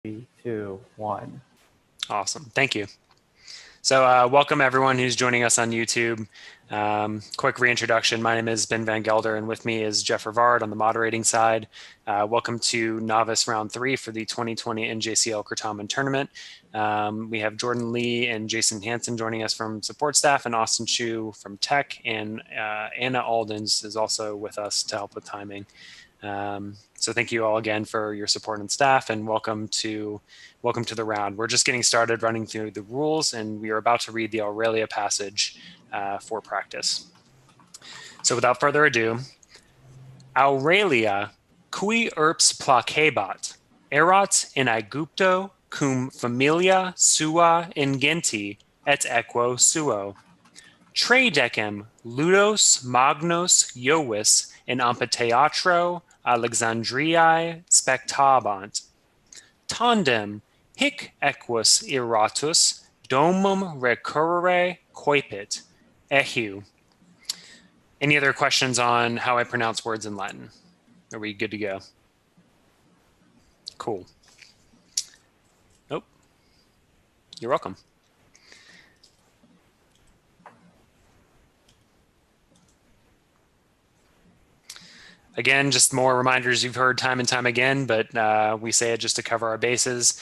3, 2, 1. Awesome. Thank you. So welcome everyone who's joining us on YouTube. Quick reintroduction. My name is Ben Van Gelder, and with me is Jeff Rivard on the moderating side. Welcome to Novice Round 3 for the 2020 NJCL Certamen Tournament. We have Jordan Lee and Jason Hansen joining us from support staff, and Austin Chu from tech, and Anna Aldens is also with us to help with timing. So thank you all again for your support and staff, and welcome to the round. We're just getting started running through the rules, and we are about to read the Aurelia passage for practice. So without further ado, Aurelia cui urbs placebat, erat in Aegypto cum familia sua ingenti et equo suo. Tridecem ludos magnos Iovis in amphitheatro Alexandriae spectabant. Tandem hic equus iratus domum recurrere coipit. Eheu. Any other questions on how I pronounce words in Latin? Are we good to go? Cool. Oh, you're welcome. Again, just more reminders you've heard time and time again, but we say it just to cover our bases.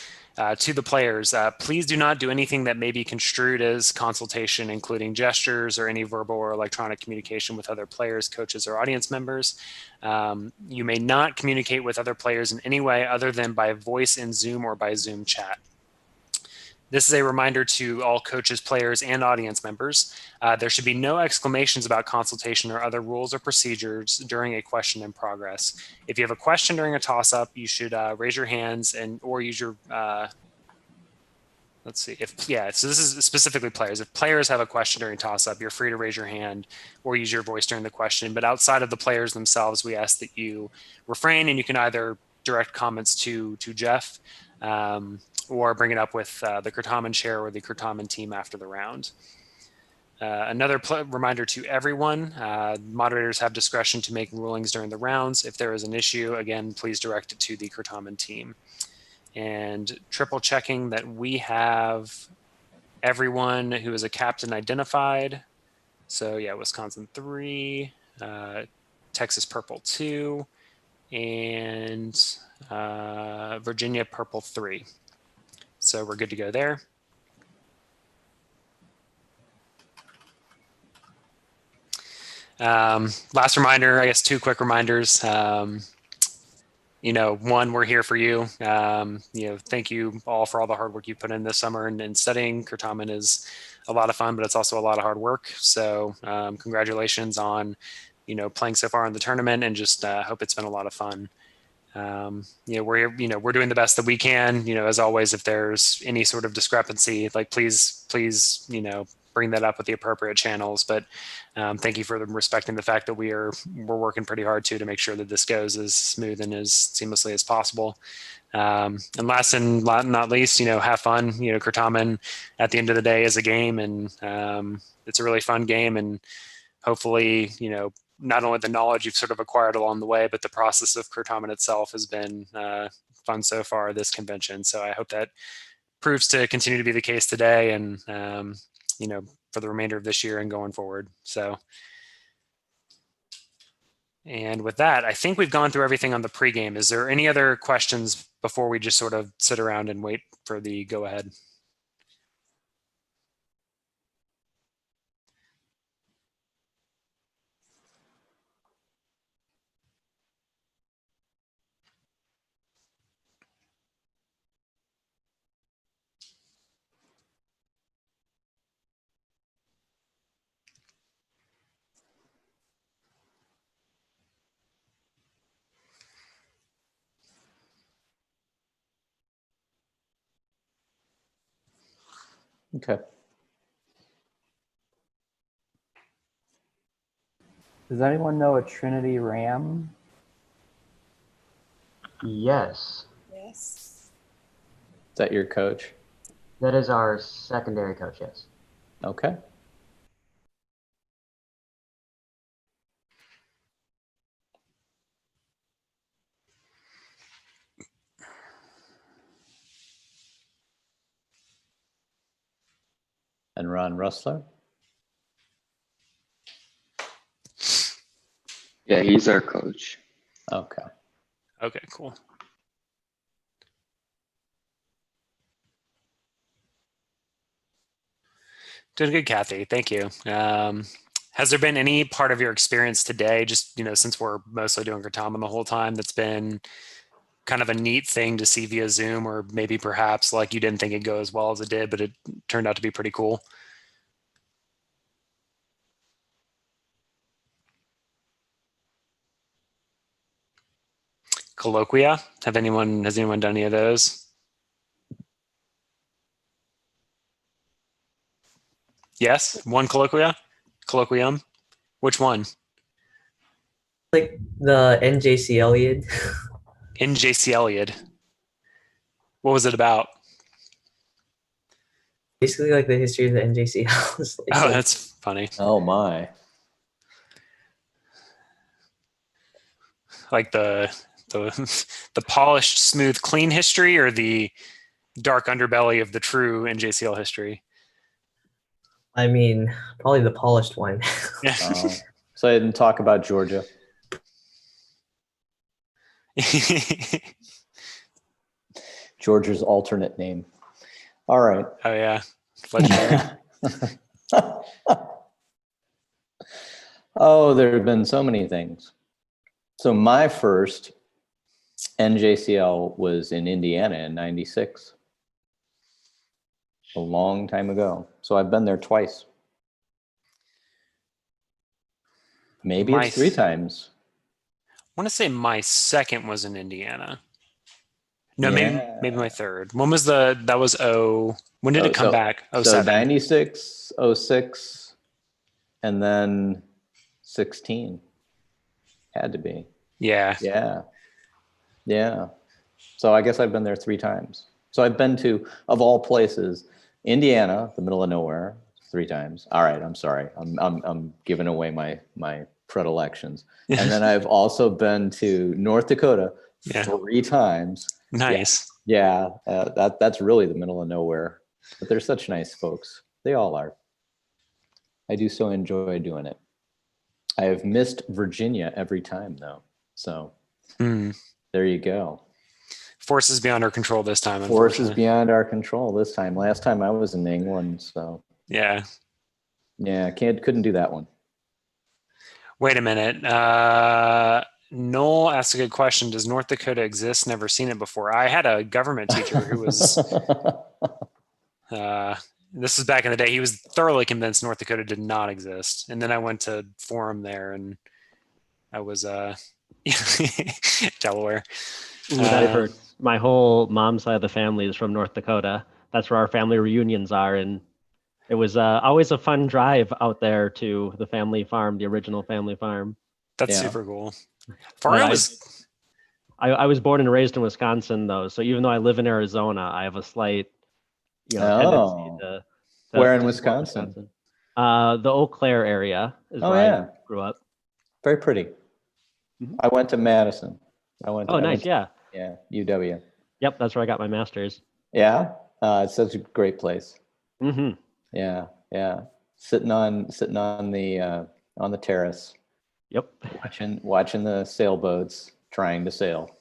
To the players, please do not do anything that may be construed as consultation, including gestures or any verbal or electronic communication with other players, coaches, or audience members. You may not communicate with other players in any way other than by voice in Zoom or by Zoom chat. This is a reminder to all coaches, players, and audience members. There should be no exclamations about consultation or other rules or procedures during a question in progress. If you have a question during a toss-up, you should raise your hands or use your, let's see, so this is specifically players. If players have a question during toss-up, you're free to raise your hand or use your voice during the question. But outside of the players themselves, we ask that you refrain, and you can either direct comments to Jeff, or bring it up with the Certamen chair or the Certamen team after the round. Another reminder to everyone, moderators have discretion to make rulings during the rounds. If there is an issue, again, please direct it to the Certamen team. And triple checking that we have everyone who is a captain identified. So yeah, Wisconsin 3, Texas Purple 2, and Virginia Purple 3. So we're good to go there. Last reminder, I guess 2 quick reminders. One, we're here for you. Thank you all for all the hard work you put in this summer and studying. Certamen is a lot of fun, but it's also a lot of hard work. So congratulations on, playing so far in the tournament, and just hope it's been a lot of fun. We're doing the best that we can. As always, if there's any sort of discrepancy, like please, bring that up with the appropriate channels. But thank you for respecting the fact that we're working pretty hard to make sure that this goes as smooth and as seamlessly as possible. And last and not least, have fun. Certamen at the end of the day is a game, and it's a really fun game, and hopefully, not only the knowledge you've sort of acquired along the way, but the process of Certamen itself has been fun so far this convention. So I hope that proves to continue to be the case today, and for the remainder of this year and going forward. So, and with that, I think we've gone through everything on the pregame. Is there any other questions before we just sort of sit around and wait for the go ahead? Okay. Does anyone know a Trinity Ram? Yes. Yes. Is that your coach? That is our secondary coach, yes. Okay. And Ron Russler? Yeah, he's our coach. Okay. Okay, cool. Doing good, Kathy. Thank you. Has there been any part of your experience today, just, since we're mostly doing Certamen the whole time, that's been kind of a neat thing to see via Zoom, or maybe perhaps like you didn't think it'd go as well as it did, but it turned out to be pretty cool? Colloquia? Has anyone done any of those? Yes, one colloquium. Which one? Like the NJCL. NJCL. What was it about? Basically like the history of the NJCL. Oh, that's funny. Oh my. Like the polished, smooth, clean history, or the dark underbelly of the true NJCL history? I mean, probably the polished one. Yeah. Oh. So I didn't talk about Georgia. Georgia's alternate name. All right. Oh yeah, legendary. Oh, there have been so many things. So my first NJCL was in Indiana in '96. A long time ago. So I've been there twice. Maybe it's 3 times. I want to say my second was in Indiana. No, Yeah. maybe my third. When was when did it come back? So 07. 96, 06, and then 16. Had to be. Yeah. Yeah. Yeah. So I guess I've been there 3 times. So I've been to, of all places, Indiana, the middle of nowhere, 3 times. All right, I'm sorry. I'm giving away my predilections. And then I've also been to North Dakota 3 times. Nice. Yeah, that's really the middle of nowhere. But they're such nice folks. They all are. I do so enjoy doing it. I have missed Virginia every time though. So there you go. Forces beyond our control this time. Forces beyond our control this time. Last time I was in England, so yeah, couldn't do that one. Wait a minute. Noel asked a good question. Does North Dakota exist? Never seen it before. I had a government teacher who was. This is back in the day. He was thoroughly convinced North Dakota did not exist, and then I went to forum there, and I was Delaware. Ooh, that hurts. My whole mom's side of the family is from North Dakota. That's where our family reunions are, and it was always a fun drive out there to the family farm, the original family farm. That's super cool. I was born and raised in Wisconsin, though, so even though I live in Arizona, I have a slight, tendency to where in Wisconsin? The Eau Claire area is where I grew up. Very pretty. Mm-hmm. I went to Madison. Nice. Yeah, UW. Yep, that's where I got my master's. Yeah, it's such a great place. Mm-hmm. Yeah. Sitting on the terrace. Yep. Watching the sailboats trying to sail.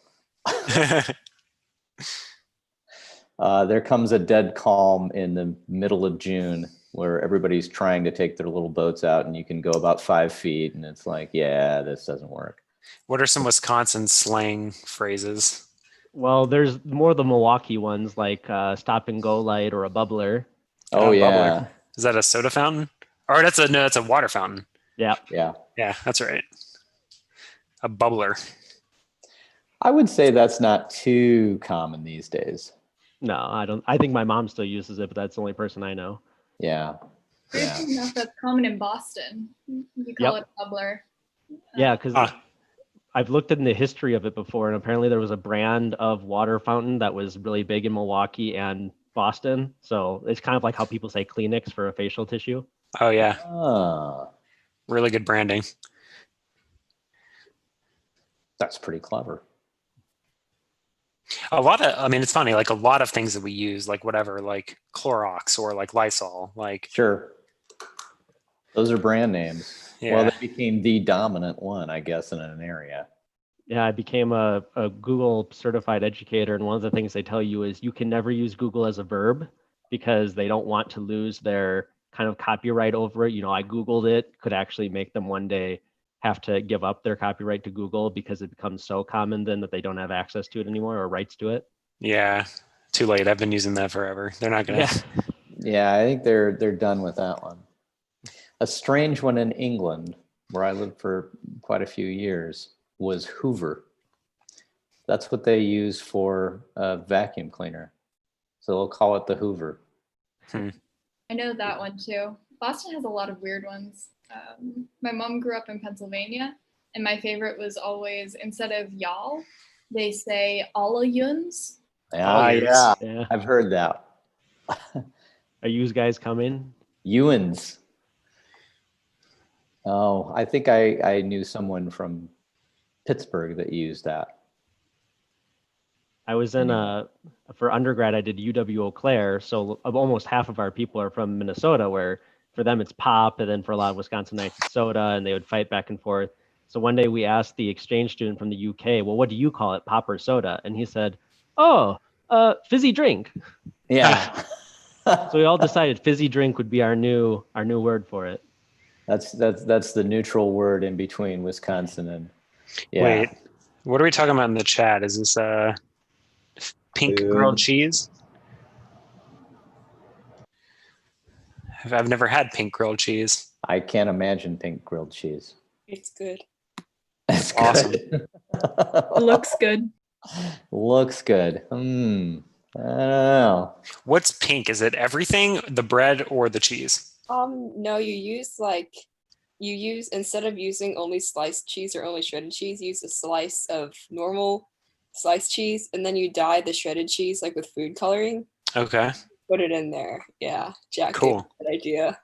There comes a dead calm in the middle of June where everybody's trying to take their little boats out, and you can go about 5 feet, and it's like, yeah, this doesn't work. What are some Wisconsin slang phrases? Well, there's more of the Milwaukee ones, like stop and go light or a bubbler. Oh, yeah. Bubbler. Is that a soda fountain? Or that's a water fountain. Yeah. Yeah, that's right. A bubbler. I would say that's not too common these days. No, I don't. I think my mom still uses it, but that's the only person I know. Yeah. Crazy enough, that's common in Boston. You call it a bubbler. Yeah, because I've looked in the history of it before, and apparently there was a brand of water fountain that was really big in Milwaukee and Boston. So it's kind of like how people say Kleenex for a facial tissue. Oh, yeah. Really good branding. That's pretty clever. I mean, it's funny, like a lot of things that we use, like whatever, like Clorox or like Lysol, like, Sure. Those are brand names. Well, yeah. they became the dominant one, I guess, in an area. Yeah, I became a Google certified educator, and one of the things they tell you is you can never use Google as a verb because they don't want to lose their kind of copyright over it. You know, I Googled it, could actually make them one day have to give up their copyright to Google because it becomes so common then that they don't have access to it anymore or rights to it. Yeah. Too late. I've been using that forever. They're not going to. Yeah, I think they're done with that one. A strange one in England, where I lived for quite a few years, was Hoover. That's what they use for a vacuum cleaner. So they'll call it the Hoover. I know that one too. Boston has a lot of weird ones. My mom grew up in Pennsylvania, and my favorite was always, instead of y'all, they say all yuns. Ah, use. yeah, Yeah. I've heard that. Are you guys coming? Ewans. Oh, I think I knew someone from Pittsburgh that used that. I was in for undergrad, I did UW Eau Claire. So almost half of our people are from Minnesota, where for them it's pop. And then for a lot of Wisconsinites, it's soda, and they would fight back and forth. So one day we asked the exchange student from the UK, well, what do you call it, pop or soda? And he said, oh, fizzy drink. Yeah. So we all decided fizzy drink would be our new word for it. That's the neutral word in between Wisconsin and Wait, what are we talking about in the chat? Is this pink grilled Food. cheese? I've never had pink grilled cheese. I can't imagine pink grilled cheese. It's good. That's Awesome. good. Looks good. Looks good. I don't know. What's pink? Is it everything, the bread or the cheese? No, you use instead of using only sliced cheese or only shredded cheese, use a slice of normal sliced cheese, and then you dye the shredded cheese like with food coloring. Okay, Put it in there. Yeah, Jack. Cool. Gave me that idea.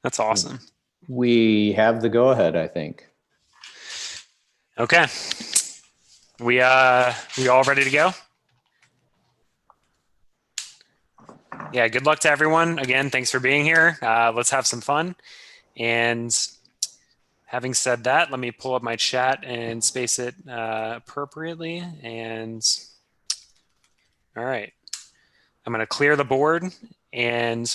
that's awesome. We have the go-ahead, I think. Okay, we all ready to go? Yeah, good luck to everyone. Again, thanks for being here. Let's have some fun. And having said that, let me pull up my chat and space it appropriately. And all right, I'm going to clear the board and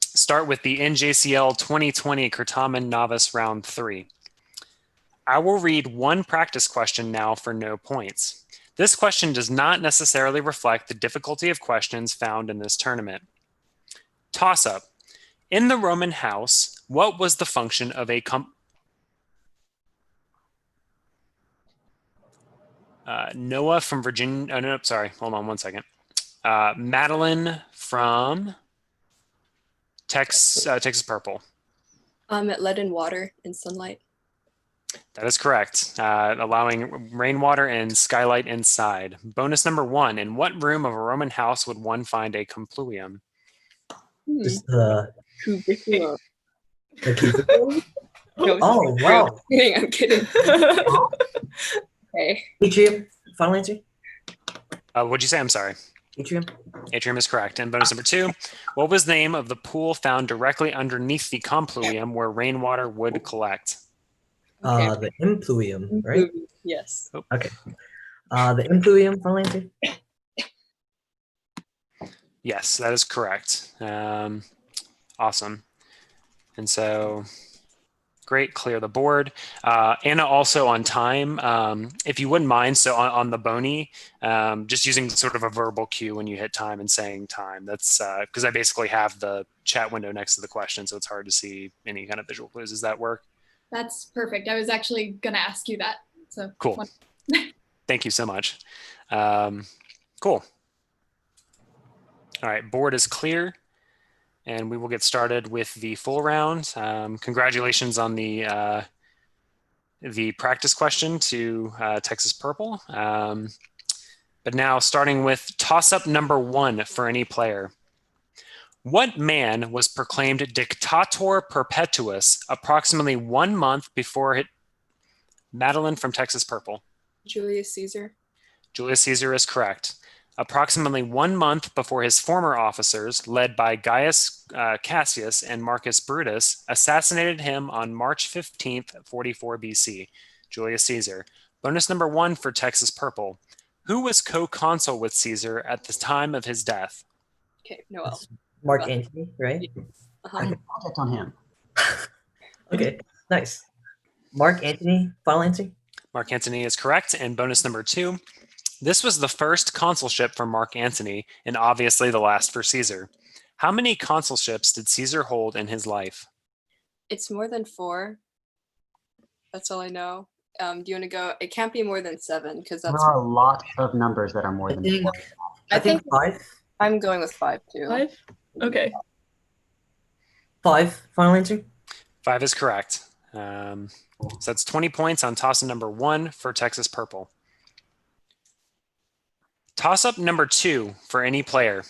start with the NJCL 2020 Certamen Novice Round 3. I will read one practice question now for no points. This question does not necessarily reflect the difficulty of questions found in this tournament. Toss-up. In the Roman house, what was the function of a Noah from Virginia. Oh, no, sorry. Hold on one second. Madeline from Texas Purple. It led in water and sunlight. That is correct. Allowing rainwater and skylight inside. Bonus number 1. In what room of a Roman house would one find a compluium? Just the Cubiculum. cubicle. No, Oh, wow. I'm kidding. Okay. Atrium. Final answer. What'd you say? I'm sorry. Atrium. Atrium is correct. And bonus number 2. What was the name of the pool found directly underneath the compluium where rainwater would collect? The impluium, right? Yes. Okay. The impluium. Final answer. Yes, that is correct. Awesome. And so, great, clear the board. Anna, also on time, if you wouldn't mind, so on the Bony, just using sort of a verbal cue when you hit time and saying time. That's because I basically have the chat window next to the question, so it's hard to see any kind of visual clues. Does that work? That's perfect. I was actually going to ask you that. So Cool. Thank you so much. Cool. All right, board is clear, and we will get started with the full round. Congratulations on the practice question to Texas Purple. But now starting with toss-up number 1 for any player. What man was proclaimed Dictator Perpetuus approximately 1 month before Madeline from Texas Purple? Julius Caesar. Julius Caesar is correct. Approximately 1 month before his former officers, led by Gaius Cassius and Marcus Brutus, assassinated him on March 15th, 44 BC. Julius Caesar. Bonus number 1 for Texas Purple. Who was co-consul with Caesar at the time of his death? Okay, Noel. It's Mark Well, Antony, right? Uh-huh. I can contact on him. Okay, nice. Mark Antony, final answer? Mark Antony is correct. And bonus number 2. This was the first consulship for Mark Antony, and obviously the last for Caesar. How many consulships did Caesar hold in his life? It's more than 4. That's all I know. Do you want to go? It can't be more than 7 because There that's. are a lot of numbers that are more I than think 4. I think 5. I'm going with 5 too. 5? Okay. 5, final answer? 5 is correct. So that's 20 points on toss-up number 1 for Texas Purple. Toss-up number 2 for any player.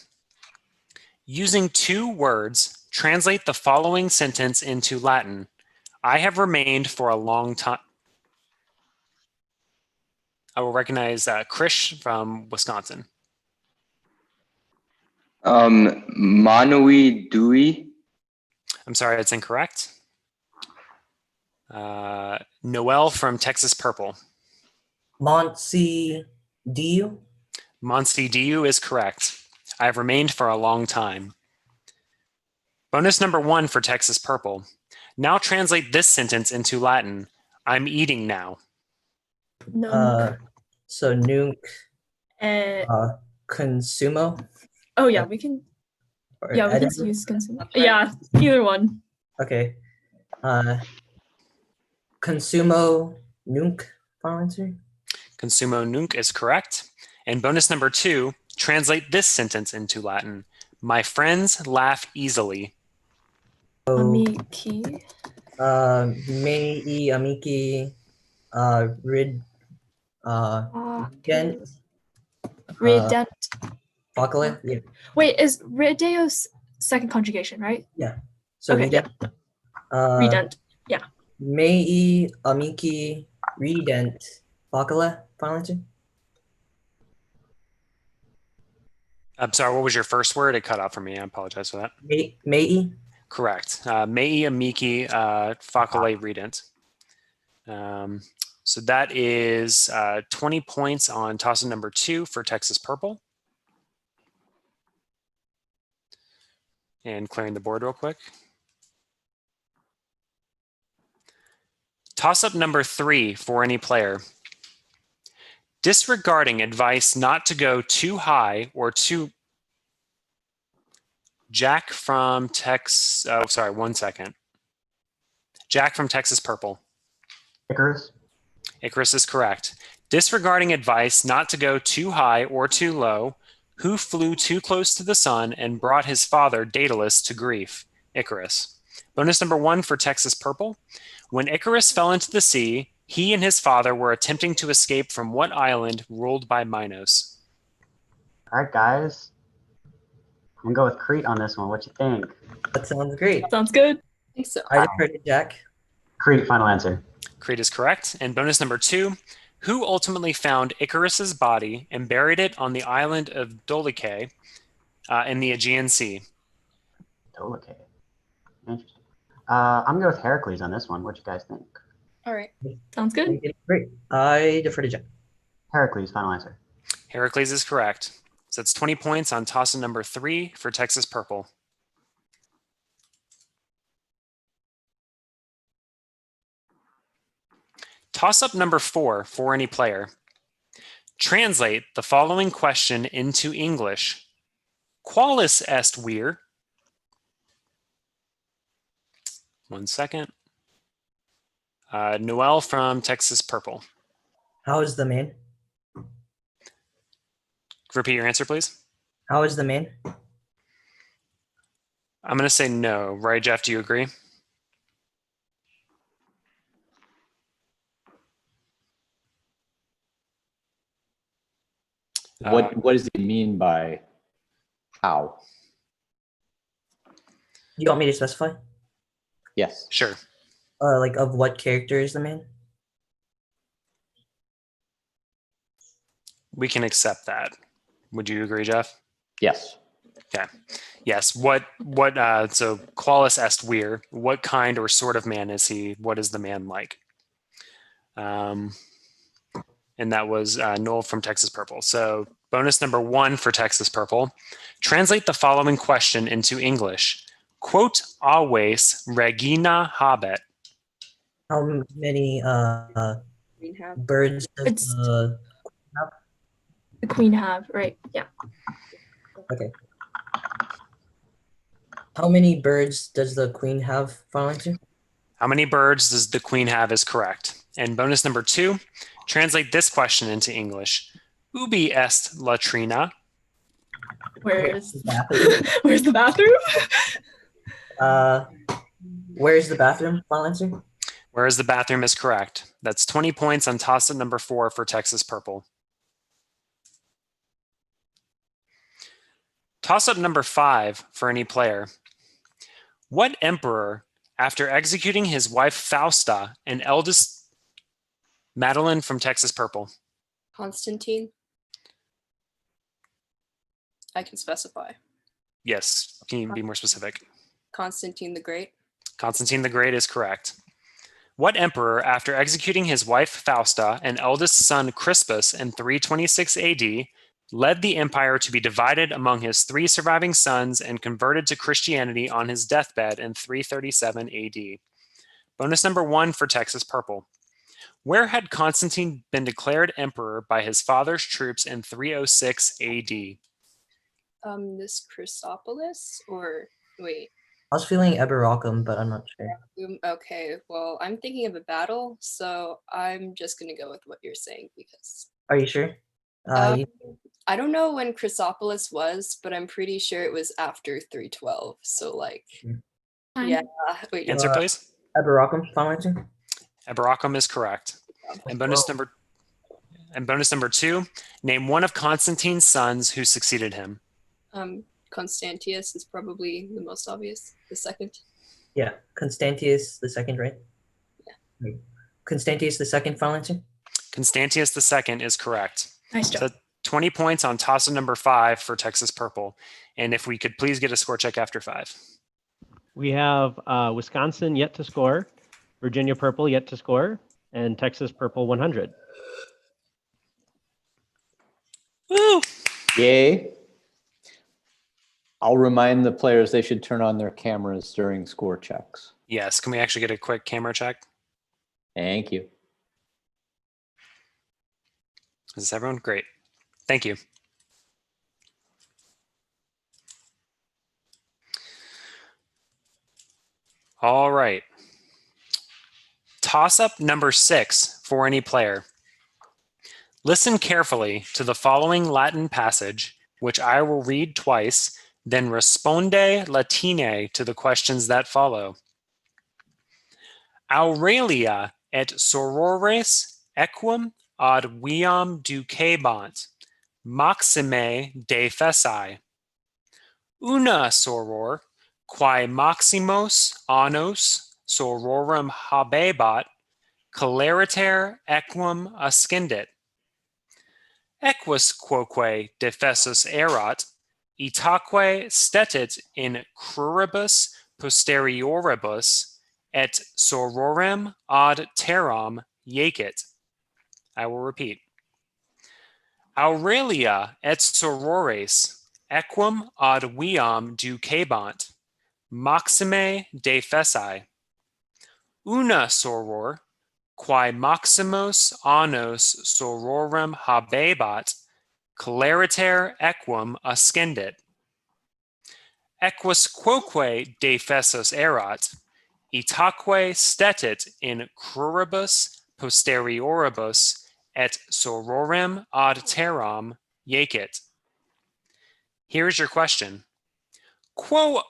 Using 2 words, translate the following sentence into Latin. I have remained for a long time. I will recognize Krish from Wisconsin. Manui Dewey. I'm sorry, that's incorrect. Noel from Texas Purple. Monsi Diu? Monsi Diu is correct. I have remained for a long time. Bonus number 1 for Texas Purple. Now translate this sentence into Latin. I'm eating now. Nunc. So nunc Uh, consumo? oh yeah, we can. Or Yeah, we can edit? use consume. Yeah, either one. Okay. Consumo nunc, final answer? Consumo nunc is correct. And bonus number 2, translate this sentence into Latin. My friends laugh easily. Amici. Mei amici rid gent Redent. facile? Yeah. Wait, is redeos second conjugation, right? So Okay, redent. Redent. Mei amici redent facile, final answer? I'm sorry, what was your first word? It cut out for me. I apologize for that. Mei? Correct. Mei amici facile redent. So that is 20 points on toss-up number 2 for Texas Purple. And clearing the board real quick. Toss-up number 3 for any player. Disregarding advice not to go too high or too... Jack from Texas... Oh, sorry, 1 second. Jack from Texas Purple. Icarus. Icarus is correct. Disregarding advice not to go too high or too low, who flew too close to the sun and brought his father Daedalus to grief? Icarus. Bonus number 1 for Texas Purple. When Icarus fell into the sea, he and his father were attempting to escape from what island ruled by Minos? All right, guys. I'm gonna go with Crete on this one. What you think? That sounds great. Sounds good. I think so. I defer to Jack. Crete, final answer. Crete is correct. And bonus number 2, who ultimately found Icarus's body and buried it on the island of Dolichae in the Aegean Sea? Dolichae. Interesting. I'm gonna go with Heracles on this one. What you guys think? All right. Sounds good. Great. I defer to Jack. Heracles, final answer. Heracles is correct. So that's 20 points on toss-up number 3 for Texas Purple. Toss-up number 4 for any player. Translate the following question into English. Qualis est vir? 1 second. Noel from Texas Purple. How is the man? Repeat your answer, please. How is the man? I'm going to say no. Right, Jeff, do you agree? What does he mean by how? You want me to specify? Yes. Sure. Like of what character is the man? We can accept that. Would you agree, Jeff? Yes. Okay. Yes. So qualis est vir. What kind or sort of man is he? What is the man like? And that was Noel from Texas Purple. So bonus number 1 for Texas Purple. Translate the following question into English. Quote always Regina habet. How many Green have. birds does It's- the The queen have, right? Yeah. okay? How many birds does the queen have? Final answer. How many birds does the queen have is correct. And bonus number 2, translate this question into English. Ubi est latrina? Where's The bathroom. where's the bathroom? Where's the bathroom? Final answer. Where is the bathroom is correct. That's 20 points on toss-up number 4 for Texas Purple. Toss-up number 5 for any player. What emperor, after executing his wife Fausta and eldest Madeline from Texas Purple? Constantine. I can specify. Yes, can you be more specific? Constantine the Great. Constantine the Great is correct. What emperor, after executing his wife Fausta and eldest son Crispus in 326 AD, led the empire to be divided among his 3 surviving sons and converted to Christianity on his deathbed in 337 AD? Bonus number 1 for Texas Purple. Where had Constantine been declared emperor by his father's troops in 306 AD? This Chrysopolis, or wait. I was feeling Eberockham, but I'm not sure. Okay, well, I'm thinking of a battle, so I'm just gonna go with what you're saying because Are you sure? I don't know when Chrysopolis was, but I'm pretty sure it was after 312. So like, Fine. yeah. Wait, Answer, please. Eberockham. Final answer. Eberockham is correct. And bonus number 2, name one of Constantine's sons who succeeded him. Constantius is probably the most obvious. The second. Yeah, Constantius the second, right? Yeah. Constantius the second. Final answer. Constantius II is correct. Nice job. So 20 points on toss-up number 5 for Texas Purple. And if we could please get a score check after 5. We have Wisconsin yet to score, Virginia Purple yet to score, and Texas Purple 100. Woo! Yay. I'll remind the players they should turn on their cameras during score checks. Yes, can we actually get a quick camera check? Thank you. Is everyone great? Thank you. All right. Toss-up number 6 for any player. Listen carefully to the following Latin passage, which I will read twice, then responde Latine to the questions that follow. Aurelia et sorores equum ad viam ducebant, maxime de feci. Una soror, quae maximos annos sororum habebat, celeriter equum ascendit. Equus quoque defessus erat, itaque stetit in cruribus posterioribus, et sororem ad terram iacit. I will repeat. Aurelia et sorores equum ad viam ducebant, maxime de feci. Una soror, quae maximos annos sororem habebat, celeriter equum ascendit. Equus quoque defessus erat, itaque stetit in cruribus posterioribus, et sororem ad terram iacit. Here's your question. Quo,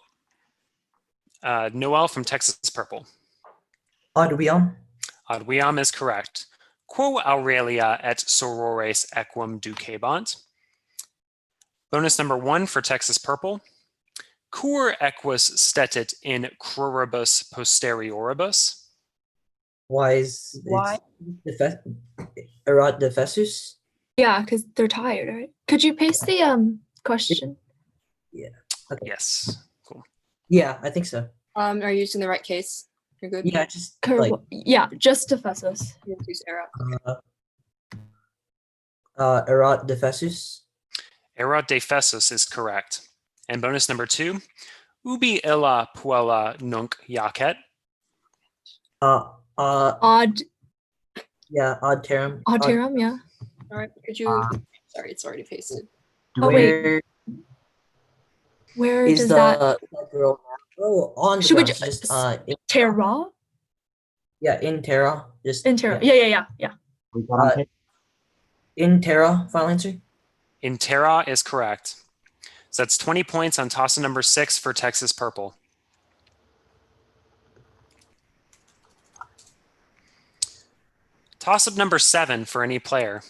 Noel from Texas Purple. Ad viam. Ad viam is correct. Quo Aurelia et sorores equum ducebant. Bonus number 1 for Texas Purple. Cur equus stetit in cruribus posterioribus. Why is Why? erat defessus? Yeah, because they're tired, right? Could you paste the question? Okay. Yes. Cool. Yeah, I think so. Are you using the right case? You're good. Yeah, just like Yeah, just Ephesus. You use era. erat defesus. Erat de fessus is correct. And bonus number 2, ubi illa puella nunc jacet. Odd Ad terum. terum, yeah. All right. Could you? Sorry, it's already pasted. Oh, wait. Where Where is does the that girl now? Oh, on the should we ground, just in, Terra? in Terra. Just In Terra. Yeah. We got on page. in Terra. Final answer. In terra is correct. So that's 20 points on toss number 6 for Texas Purple. Toss up number 7 for any player.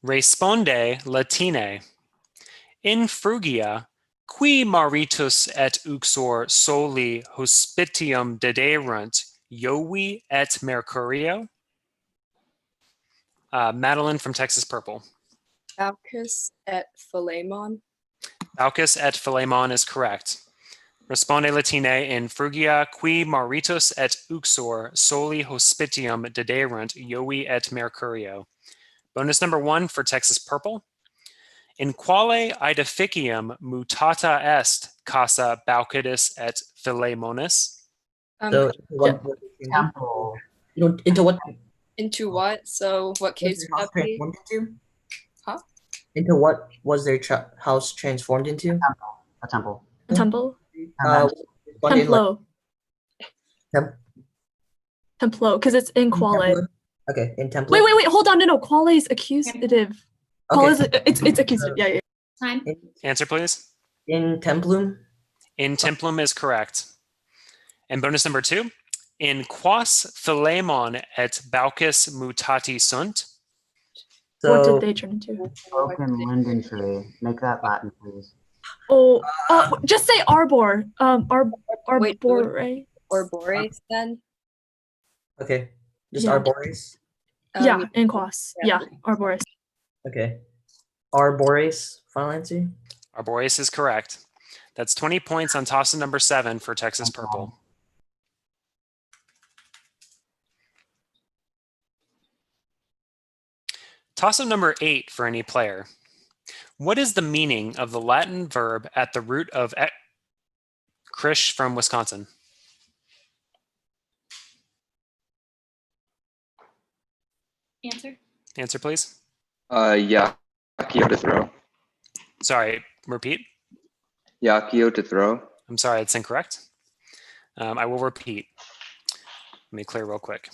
Responde Latine. In Phrygia, qui maritus et uxor soli hospitium dederunt Jovi et Mercurio? Madeline from Texas Purple. Baucus et Philemon. Baucus et Philemon is correct. Responde Latine in Phrygia, qui maritus et uxor soli hospitium dederunt Jovi et Mercurio. Bonus number 1 for Texas Purple. In quale aedificium mutata est casa Baucidus et Philemonis? So Temple. into what? Into what? So what case would that be? Huh? Into what was their house transformed into? A temple. A temple. Responded like- Templo. Templo, because it's in quale. Templo? Okay, in temple. Wait. Hold on. No. Quale is accusative. Quale is it's accusative. Yeah. Time. Answer, please. In templum. In templum is correct. And bonus number 2. In quas Philemon et Baucis mutati sunt? What So did they turn into? Broken linden tree. Make that Latin, please. Oh, just say arbor. Wait, Arbore. Or Boreas then? okay, just Yeah. arboreus. Yeah, in quas. Yeah, arboris. Okay, arboreus. Final answer. Arboreus is correct. That's 20 points on toss number 7 for Texas Purple. Toss-up number 8 for any player. What is the meaning of the Latin verb at the root of Krish from Wisconsin? Answer. Answer, please. Yakio to throw. Sorry, repeat. Yakio to throw. I'm sorry, it's incorrect. I will repeat. Let me clear real quick.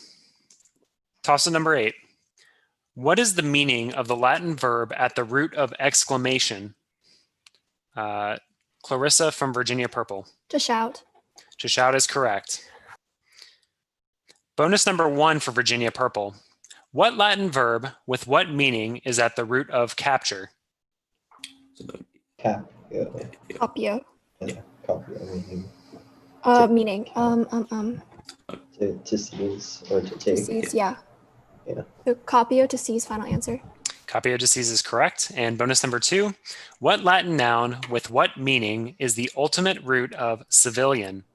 Toss-up number 8. What is the meaning of the Latin verb at the root of exclamation? Clarissa from Virginia Purple. To shout. To shout is correct. Bonus number 1 for Virginia Purple. What Latin verb with what meaning is at the root of capture? Copio. Yeah, copio. Meaning. To seize or to take. To seize, yeah. Yeah. So copio to seize, final answer. Copio de seize is correct. And bonus number 2, what Latin noun with what meaning is the ultimate root of civilian?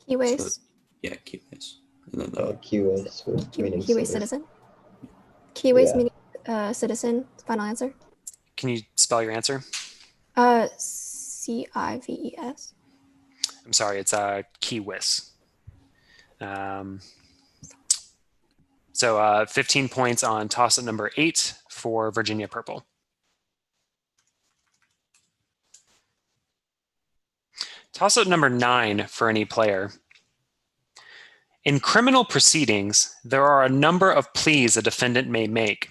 Kiwis. Yeah, Kiwis. And then Kiwis meaning Kiwis citizen. Kiwis meaning citizen, final answer. Can you spell your answer? Cives. I'm sorry, it's kiwis. So 15 points on toss-up number 8 for Virginia Purple. Toss-up number 9 for any player. In criminal proceedings, there are a number of pleas a defendant may make.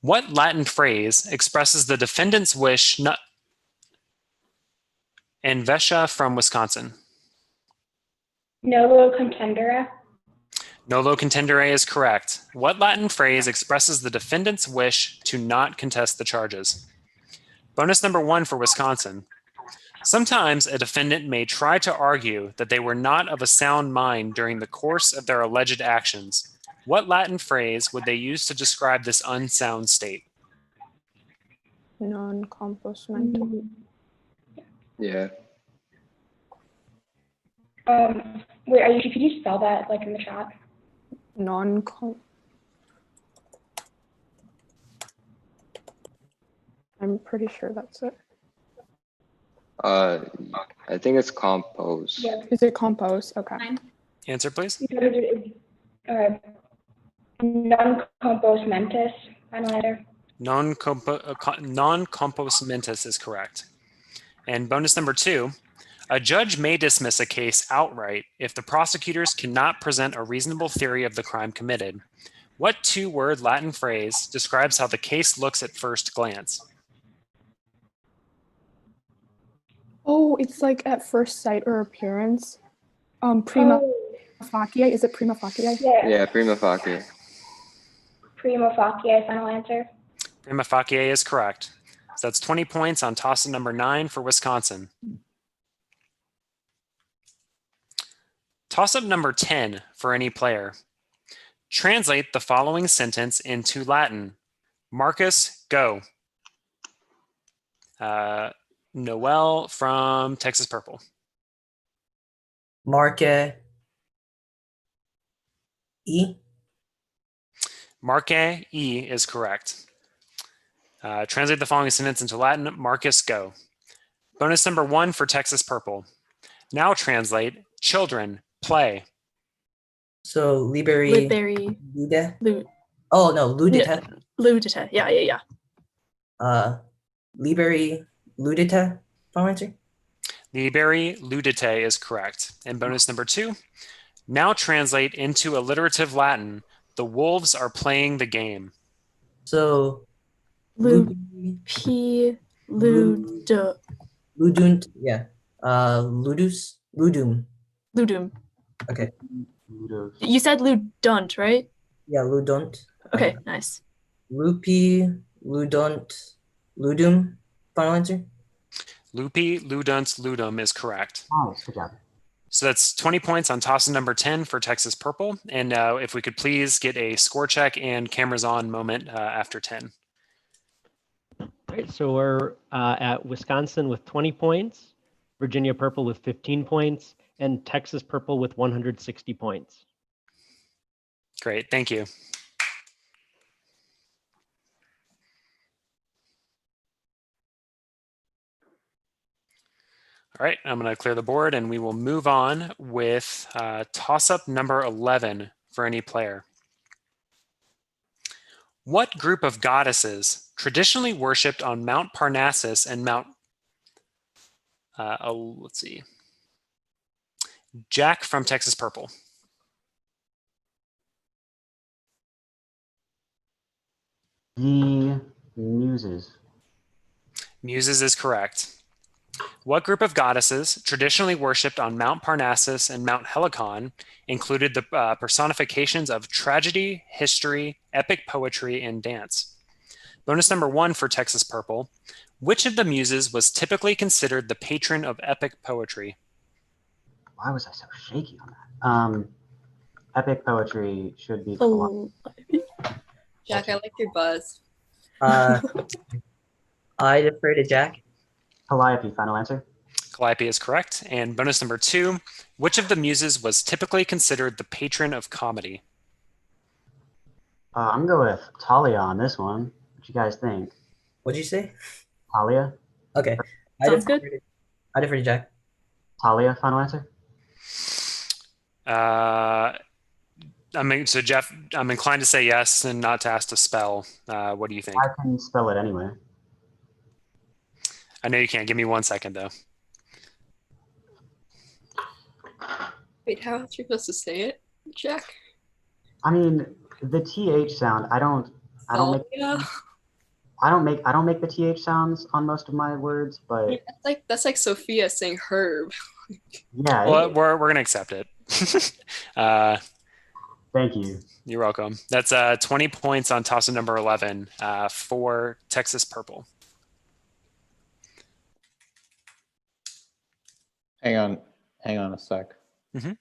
What Latin phrase expresses the defendant's wish not... And Vesha from Wisconsin. Nolo contendere. Nolo contendere is correct. What Latin phrase expresses the defendant's wish to not contest the charges? Bonus number 1 for Wisconsin. Sometimes a defendant may try to argue that they were not of a sound mind during the course of their alleged actions. What Latin phrase would they use to describe this unsound state? Non-compos mentis. Yeah. Wait, could you spell that like in the chat? Non-com. I'm pretty sure that's it. I think it's compose. Yeah. Is it compose? Okay. Answer, please. Non-compos mentis, final letter. Non-compos mentis is correct. And bonus number 2, a judge may dismiss a case outright if the prosecutors cannot present a reasonable theory of the crime committed. What 2-word Latin phrase describes how the case looks at first glance? Oh, it's like at first sight or appearance. Prima facie. Is it prima facie? Yeah, prima facie. Prima facie, final answer. Prima facie is correct. So that's 20 points on toss-up number 9 for Wisconsin. Toss-up number 10 for any player. Translate the following sentence into Latin. Marcus, go. Noel from Texas Purple. Marque E. Marque E is correct. Translate the following sentence into Latin. Marcus, go. Bonus number 1 for Texas Purple. Now translate children, play. So liberi. Lude. Oh no, ludita. Ludita. Yeah. Liberi ludita. Final answer. Liberi ludite is correct. And bonus number 2. Now translate into alliterative Latin. The wolves are playing the game. So Lupi ludo. Ludunt. Yeah. Ludus. Ludum. Ludum. Okay. You said ludunt, right? Yeah, ludunt. Okay, nice. Lupi, ludunt, ludum. Final answer. Lupi, ludunt, ludum is correct. Nice, good job. So that's 20 points on toss number 10 for Texas Purple. And if we could please get a score check and cameras on moment after 10. All right, so we're at Wisconsin with 20 points, Virginia Purple with 15 points, and Texas Purple with 160 points. Great, thank you. All right, I'm going to clear the board and we will move on with toss-up number 11 for any player. What group of goddesses traditionally worshipped on Mount Parnassus and Mount, let's see, Jack from Texas Purple. The Muses. Muses is correct. What group of goddesses traditionally worshipped on Mount Parnassus and Mount Helicon included the personifications of tragedy, history, epic poetry, and dance? Bonus number 1 for Texas Purple. Which of the Muses was typically considered the patron of epic poetry? Why was I so shaky on that? Epic poetry should be. Jack, I like your buzz. I defer to Jack. Calliope, final answer. Calliope is correct. And bonus number 2, which of the Muses was typically considered the patron of comedy? I'm going to go with Talia on this one. What you guys think? What'd you say? Talia? Okay. Sounds good. I defer to Jack. Talia, final answer? So Jeff, I'm inclined to say yes and not to ask to spell. What do you think? I can spell it anyway. I know you can't. Give me 1 second though. Wait, how else are you supposed to say it, Jack? I mean, the TH sound, I don't make the TH sounds on most of my words, but yeah, that's like Sophia saying herb. Yeah. Well, we're gonna accept it. Thank you. You're welcome. That's 20 points on toss-up number 11 for Texas Purple. Hang on a sec. Mm-hmm.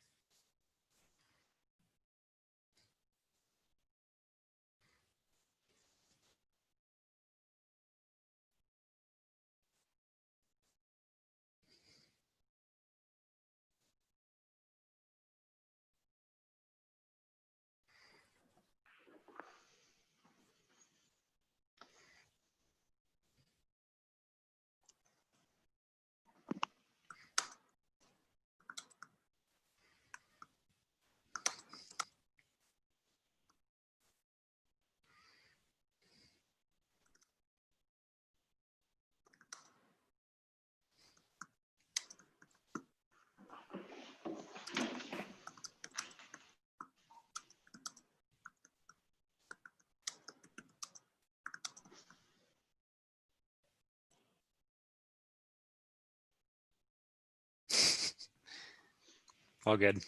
All good.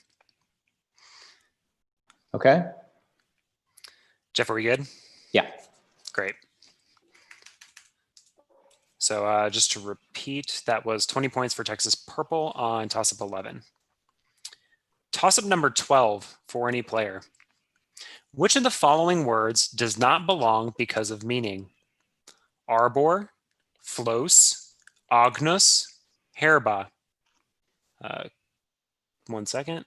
Okay. Jeff, are we good? Yeah. Great. So just to repeat, that was 20 points for Texas Purple on toss-up 11. Toss-up number 12 for any player. Which of the following words does not belong because of meaning? Arbor, flos, agnus, herba. 1 second.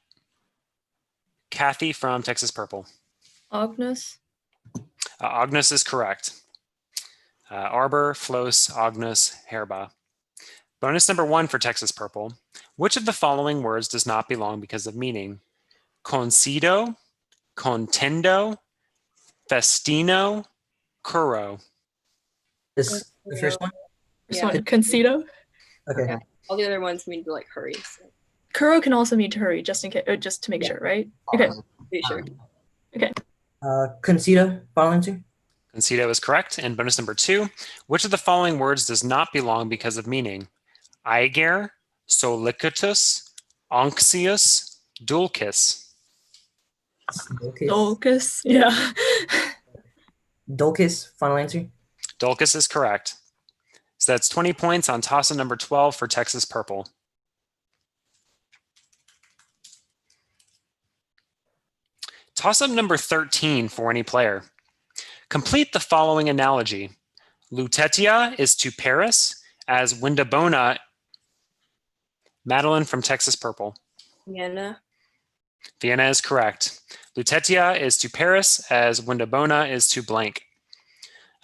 Kathy from Texas Purple. Agnus. Agnus is correct. Arbor, flos, agnus, herba. Bonus number 1 for Texas Purple. Which of the following words does not belong because of meaning? Concido, contendo, festino, curro. This the first one. First Yeah. one, Concedo. Okay. All the other ones mean to like hurry. So Kuro can also mean to hurry, just in case, just to make sure, right? Okay. be sure. Conceda, final answer. Concido is correct. And bonus number 2, which of the following words does not belong because of meaning? Aiger, solicitus, onxius, dulcis. Dolcus. Yeah. Dulcis, final answer. Dulcis is correct. So that's 20 points on toss-up number 12 for Texas Purple. Toss-up number 13 for any player. Complete the following analogy. Lutetia is to Paris as Windabona. Madeline from Texas Purple. Vienna. Vienna is correct. Lutetia is to Paris as Windabona is to blank.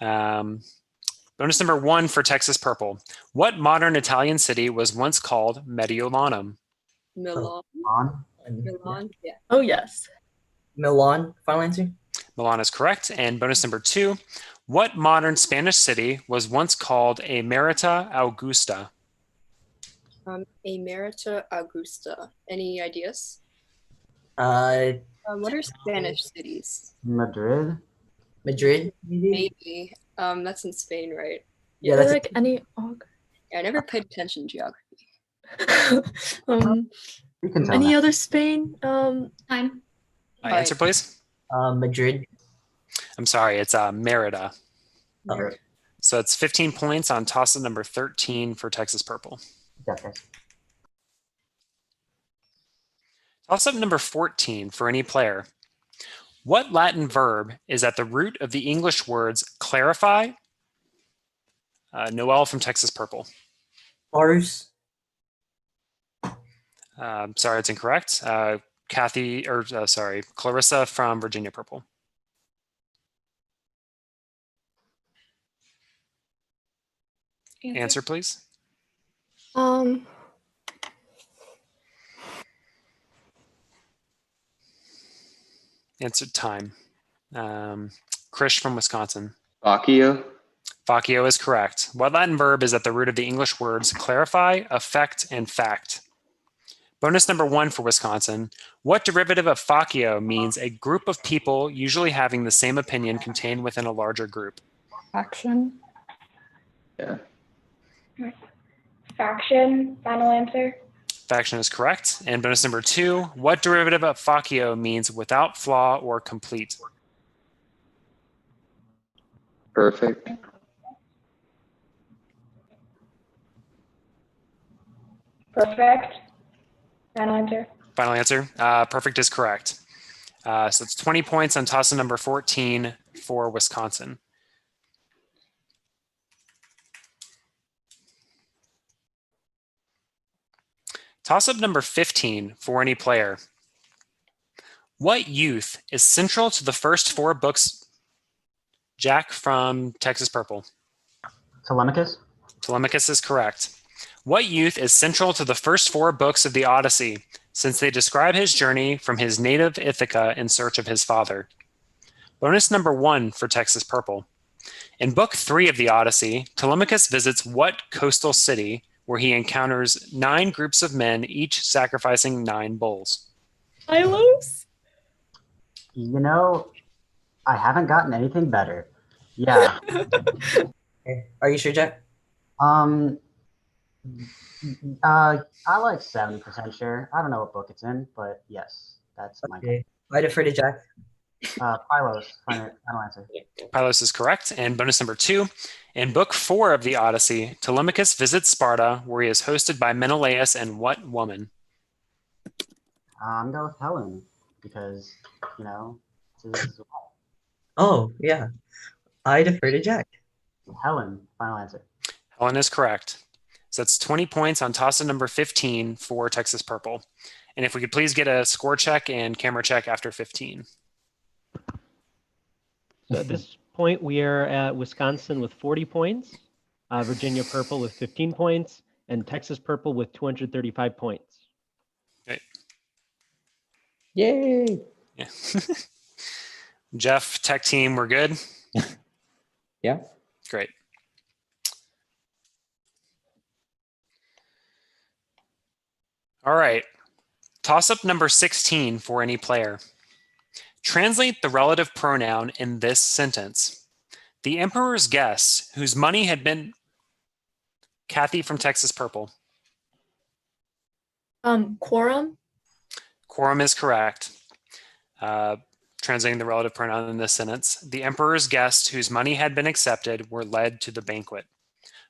Bonus number 1 for Texas Purple. What modern Italian city was once called Mediolanum? Milan. On. Milan. Yeah. Oh yes. Milan, final answer. Milan is correct. And bonus number 2, what modern Spanish city was once called Emerita Augusta? Emerita Augusta. Any ideas? What are Spanish cities? Madrid. Madrid, maybe? Maybe. That's in Spain, right? Yeah, Are that's there, like any. Oh, Yeah, I never paid attention to geography. You can tell any now. other Spain? Time. Answer, please. Madrid. I'm sorry, it's Merida. Oh. So it's 15 points on toss-up number 13 for Texas Purple. Yeah, guys. Toss-up number 14 for any player. What Latin verb is at the root of the English words clarify? Noel from Texas Purple. Varus. Sorry, it's incorrect. Clarissa from Virginia Purple. Answer, please. Answer time. Krish from Wisconsin. Fakio. Faccio is correct. What Latin verb is at the root of the English words clarify, affect, and fact? Bonus number 1 for Wisconsin. What derivative of faccio means a group of people usually having the same opinion contained within a larger group? Action. Yeah. Faction, final answer. Faction is correct. And bonus number 2, what derivative of faccio means without flaw or complete? Perfect. Perfect. Final answer. Final answer. Perfect is correct. So it's 20 points on toss-up number 14 for Wisconsin. Toss-up number 15 for any player. What youth is central to the first 4 books? Jack from Texas Purple. Telemachus. Telemachus is correct. What youth is central to the first 4 books of the Odyssey, since they describe his journey from his native Ithaca in search of his father? Bonus number 1 for Texas Purple. In Book 3 of the Odyssey, Telemachus visits what coastal city where he encounters 9 groups of men, each sacrificing 9 bulls? Ilos? You know, I haven't gotten anything better. Yeah. Okay. Are you sure, Jack? I like 70% sure. I don't know what book it's in, but yes, that's my guess. Okay. I defer to Jack. Pylos, final answer. Pylos is correct. And bonus number 2, in book 4 of the Odyssey, Telemachus visits Sparta, where he is hosted by Menelaus and what woman? I'm going with Helen because, it's his wife. Oh, yeah. I defer to Jack. Helen, final answer. Helen is correct. So that's 20 points on toss-up number 15 for Texas Purple. And if we could please get a score check and camera check after 15. So at this point, we are at Wisconsin with 40 points, Virginia Purple with 15 points, and Texas Purple with 235 points. Okay. Yay! Yeah. Jeff, tech team, we're good? Yeah. Great. All right. Toss-up number 16 for any player. Translate the relative pronoun in this sentence. The emperor's guest, whose money had been... Kathy from Texas Purple. Quorum. Quorum is correct. Translating the relative pronoun in this sentence. The emperor's guests, whose money had been accepted, were led to the banquet.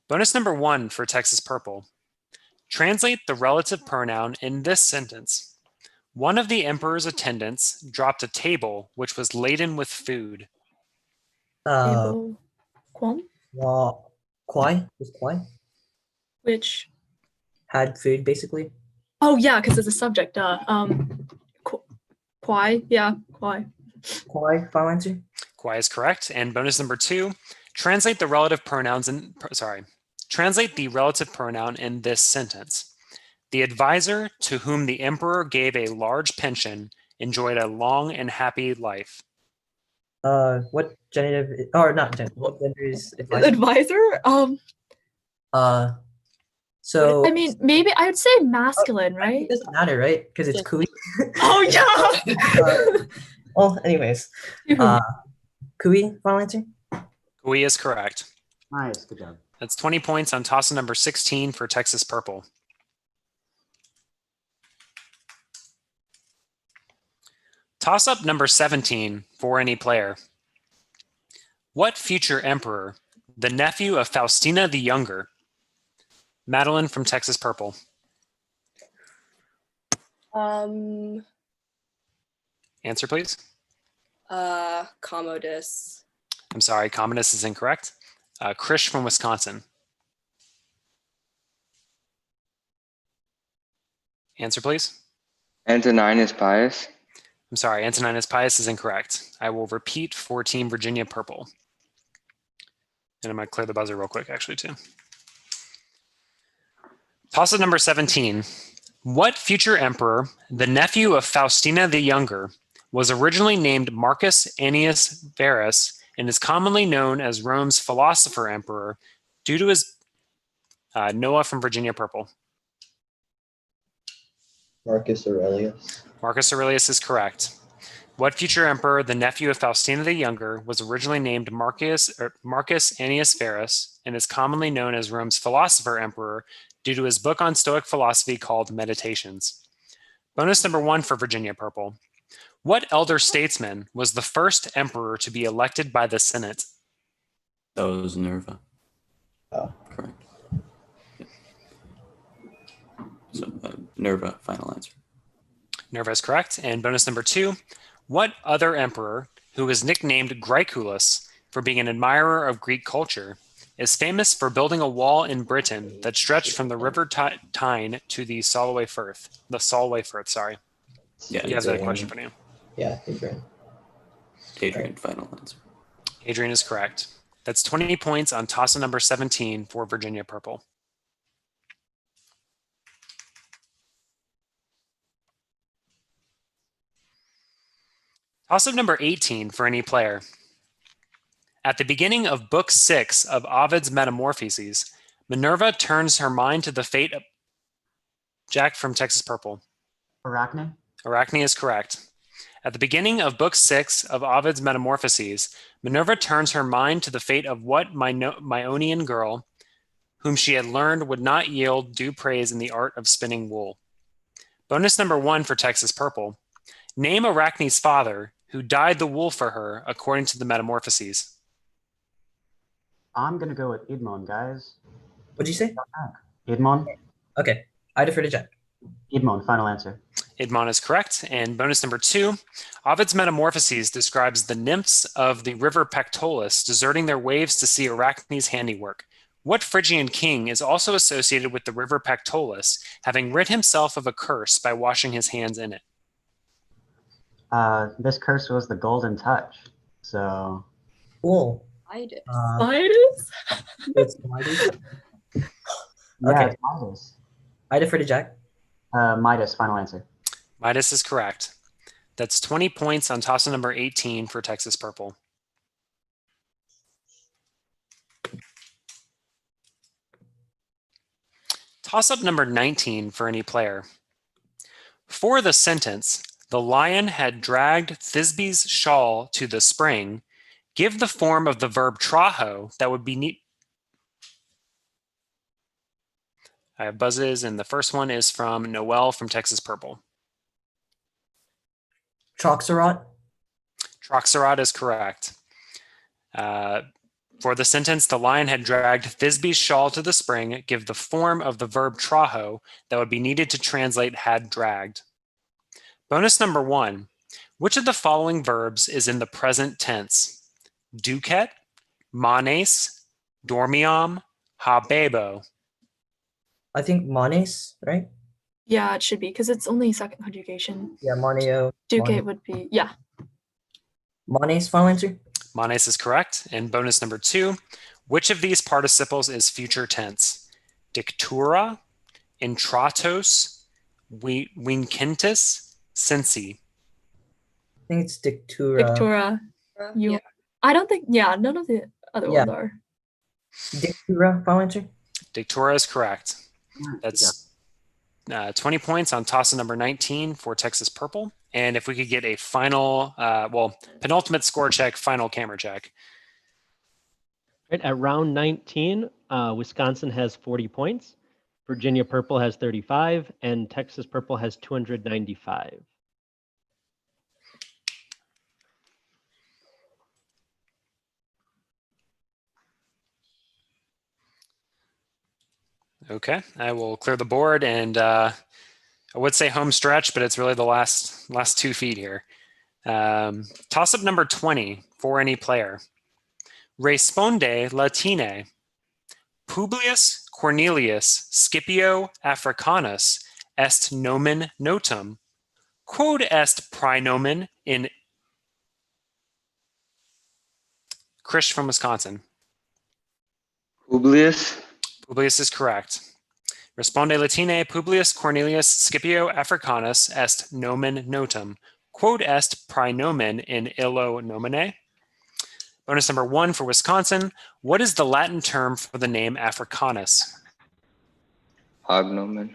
Bonus number 1 for Texas Purple. Translate the relative pronoun in this sentence. One of the emperor's attendants dropped a table which was laden with food. Table. Quam. Well, Kwai? Was Kwai? Which? Had food, basically. Oh, yeah, because it's a subject. Quai. Yeah, Quai. Kwai, final answer? Kwai is correct. And bonus number 2, translate the relative pronouns in, translate the relative pronoun in this sentence. The advisor to whom the emperor gave a large pension enjoyed a long and happy life. What genitive, or not genitive, what gender is advisor? So I mean, maybe I would say masculine, right? It doesn't matter, right? Because it's kui. Oh, yeah! Well, anyways. Kui, final answer? Kui is correct. Nice, good job. That's 20 points on toss-up number 16 for Texas Purple. Toss-up number 17 for any player. What future emperor, the nephew of Faustina the Younger? Madeline from Texas Purple. Answer, please. Commodus. I'm sorry, Commodus is incorrect. Krish from Wisconsin. Answer, please. Antoninus Pius. I'm sorry, Antoninus Pius is incorrect. I will repeat for Team Virginia Purple. And I'm going to clear the buzzer real quick, actually, too. Toss-up number 17. What future emperor, the nephew of Faustina the Younger, was originally named Marcus Annius Verus and is commonly known as Rome's philosopher emperor due to his... Noah from Virginia Purple. Marcus Aurelius. Marcus Aurelius is correct. What future emperor, the nephew of Faustina the Younger, was originally named Marcus Annius Verus and is commonly known as Rome's philosopher emperor due to his book on Stoic philosophy called Meditations. Bonus number 1 for Virginia Purple. What elder statesman was the first emperor to be elected by the Senate? That was Nerva. Oh. Correct. Yeah. So Nerva, final answer. Nerva is correct. And bonus number 2, what other emperor, who was nicknamed Graeculus for being an admirer of Greek culture, is famous for building a wall in Britain that stretched from the River Tyne to the Solway Firth? Sorry. Yeah, He has a question for you. Yeah, Adrian. Adrian, final answer. Adrian is correct. That's 20 points on toss-up number 17 for Virginia Purple. Toss-up number 18 for any player. At the beginning of Book 6 of Ovid's Metamorphoses, Minerva turns her mind to the fate of... Jack from Texas Purple. Arachne? Arachne is correct. At the beginning of Book 6 of Ovid's Metamorphoses, Minerva turns her mind to the fate of what Myonian girl whom she had learned would not yield due praise in the art of spinning wool. Bonus number 1 for Texas Purple. Name Arachne's father, who dyed the wool for her according to the Metamorphoses. I'm gonna go with Idmon, guys. What'd you say? Idmon. Okay, I defer to Jack. Idmon, final answer. Idmon is correct. And bonus number 2, Ovid's Metamorphoses describes the nymphs of the river Pactolus deserting their waves to see Arachne's handiwork. What Phrygian king is also associated with the river Pactolus, having rid himself of a curse by washing his hands in it? This curse was the golden touch. So. Cool. Midas. Midas? It's Midas. Yeah, Okay. it's Midas. I defer to Jack. Midas, final answer. Midas is correct. That's 20 points on toss number 18 for Texas Purple. Toss-up number 19 for any player. For the sentence, the lion had dragged Thisbe's shawl to the spring, give the form of the verb traho that would be I have buzzes, and the first one is from Noel from Texas Purple. Troxerot. Troxerot is correct. For the sentence, the lion had dragged Thisbe's shawl to the spring, give the form of the verb traho that would be needed to translate had dragged. Bonus number 1. Which of the following verbs is in the present tense? Duket, manes, dormiam, habebo. I think Manes, right? Yeah, it should be because it's only second conjugation. Yeah, Maneo. Ducate would be, yeah. Manes, final answer? Manes is correct. And bonus number 2, which of these participles is future tense? Dictura, intratos, vincentis, sensi. I think it's Dictura. Dictura. Yeah. I don't think, yeah, none of the other ones are. Dictura, final answer? Dictura is correct. That's 20 points on toss number 19 for Texas Purple. And if we could get a final, penultimate score check, final camera check. Right, at round 19, Wisconsin has 40 points, Virginia Purple has 35, and Texas Purple has 295. Okay, I will clear the board, and I would say home stretch, but it's really the last 2 feet here. Toss-up number 20 for any player. Responde Latine. Publius Cornelius Scipio Africanus est nomen notum. Quod est praenomen in Krish from Wisconsin. Publius. Publius is correct. Responde Latine Publius Cornelius Scipio Africanus est nomen notum. Quod est praenomen in illo nomine. Bonus number 1 for Wisconsin. What is the Latin term for the name Africanus? Agnomen.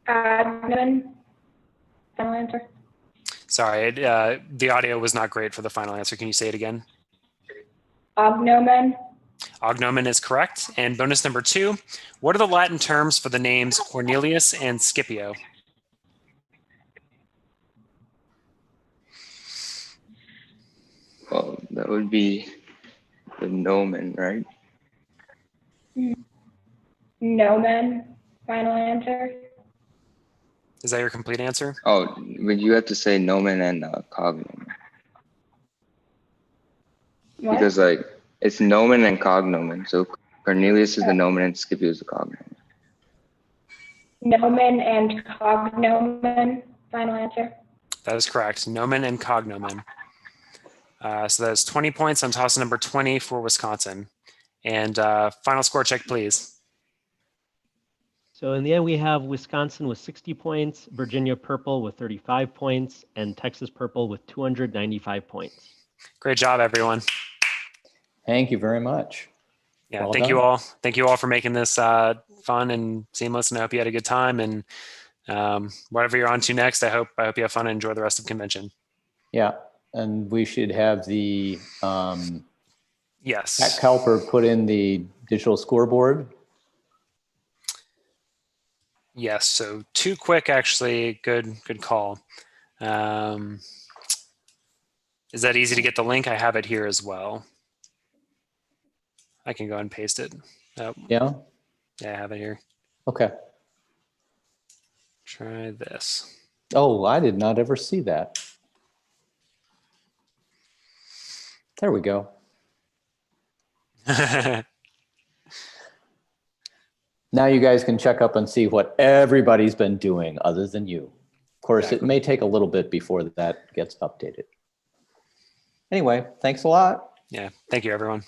Agnomen. Final answer. Sorry, the audio was not great for the final answer. Can you say it again? Agnomen. Agnomen is correct. And bonus number 2, what are the Latin terms for the names Cornelius and Scipio? Well, that would be the nomen, right? Nomen. Final answer. Is that your complete answer? Oh, but you have to say nomen and cognomen. What? Because like it's nomen and cognomen. So Cornelius is the nomen and Scipio is the cognomen. Nomen and cognomen. Final answer. That is correct. Nomen and cognomen. So that's 20 points on toss number 20 for Wisconsin. And final score check, please. So in the end, we have Wisconsin with 60 points, Virginia Purple with 35 points, and Texas Purple with 295 points. Great job, everyone. Thank you very much. Yeah, Well thank done. you all. Thank you all for making this fun and seamless, and I hope you had a good time. And whatever you're on to next, I hope you have fun and enjoy the rest of convention. Yeah, and we should have the Yes. Pat Cowper put in the Digital scoreboard. Yes. So too quick, actually. Good call. Is that easy to get the link? I have it here as well. I can go and paste it. Oh, Yeah. yeah, I have it here. Okay. Try this. Oh, I did not ever see that. There we go. Now you guys can check up and see what everybody's been doing other than you. Of course, Exactly. it may take a little bit before that gets updated. Anyway, thanks a lot. Yeah. Thank you, everyone.